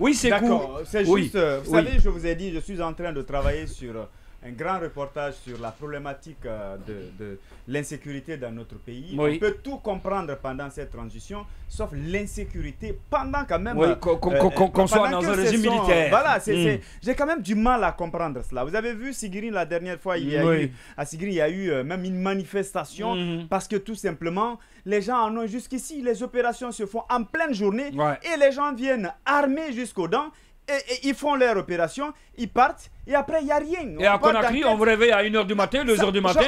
Oui, c'est court. D'accord, c'est juste, Oui. vous savez, je vous ai dit, je suis en train de travailler sur un grand reportage sur la problématique de l'insécurité dans notre pays. Oui. On peut tout comprendre pendant cette transition, sauf l'insécurité pendant quand même... Oui, qu'on soit dans un régime militaire. Voilà, j'ai quand même du mal à comprendre cela. Vous avez vu Sigiri la dernière fois, à Sigiri, il y a eu même une manifestation parce que tout simplement, les gens en ont jusqu'ici. Les opérations se font en pleine journée et les gens viennent armés jusqu'aux dents. Et ils font leur opération, ils partent, et après, il n'y a rien. Et à Conakry, on vous réveille à 1h du matin, 2h du matin,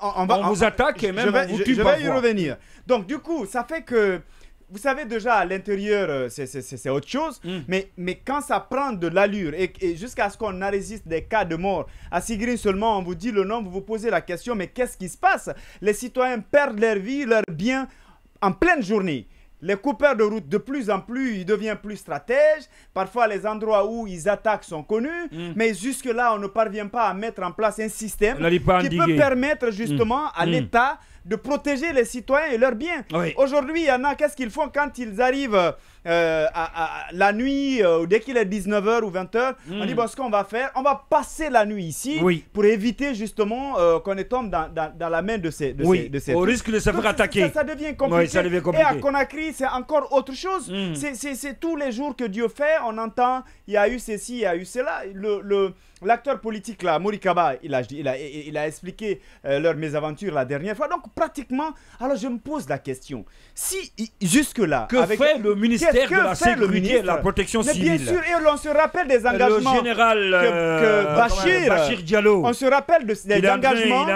on vous attaque et même on vous tue parfois. Je vais y revenir. Donc, du coup, ça fait que, vous savez déjà, à l'intérieur, c'est autre chose, mais quand ça prend de l'allure, et jusqu'à ce qu'on enregistre des cas de mort, à Sigiri seulement, on vous dit le nom, vous vous posez la question, mais qu'est-ce qui se passe? Les citoyens perdent leur vie, leurs biens, en pleine journée. Les coupeurs de route, de plus en plus, ils deviennent plus stratèges. Parfois, les endroits où ils attaquent sont connus. Mais jusque-là, on ne parvient pas à mettre en place un système qui peut permettre justement à l'État de protéger les citoyens et leurs biens. Aujourd'hui, il y en a, qu'est-ce qu'ils font quand ils arrivent à la nuit, dès qu'il est 19h ou 20h, on dit, bon, ce qu'on va faire, on va passer la nuit ici pour éviter justement qu'on tombe dans la main de ces au risque de se faire attaquer. Ça devient compliqué. Et à Conakry, c'est encore autre chose. C'est tous les jours que Dieu fait, on entend, il y a eu ceci, il y a eu cela. L'acteur politique là, Morikaba, il a expliqué leur mésaventure la dernière fois. Donc pratiquement, alors je me pose la question, si jusque-là... Que fait le ministère de la Sécurité et de la Protection civile? Bien sûr, et on se rappelle des engagements... Le général Bachir Diallo. On se rappelle des engagements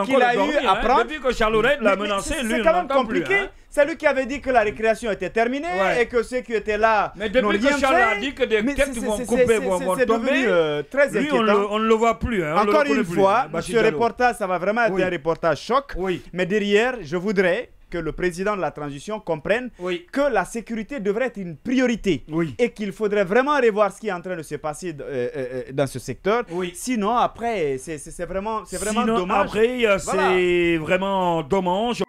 qu'il a eu à prendre. Depuis que Charles Ored l'a menacé, lui, c'est quand même compliqué. C'est lui qui avait dit que la récréation était terminée et que ceux qui étaient là mais depuis que Charles a dit que des têtes vont couper, vont tomber, très lui, on ne le voit plus. Encore une fois, ce reportage, ça va vraiment être un reportage choc. Mais derrière, je voudrais que le président de la transition comprenne que la sécurité devrait être une priorité et qu'il faudrait vraiment revoir ce qui est en train de se passer dans ce secteur. Sinon, après, c'est vraiment dommage. Après, c'est vraiment dommage.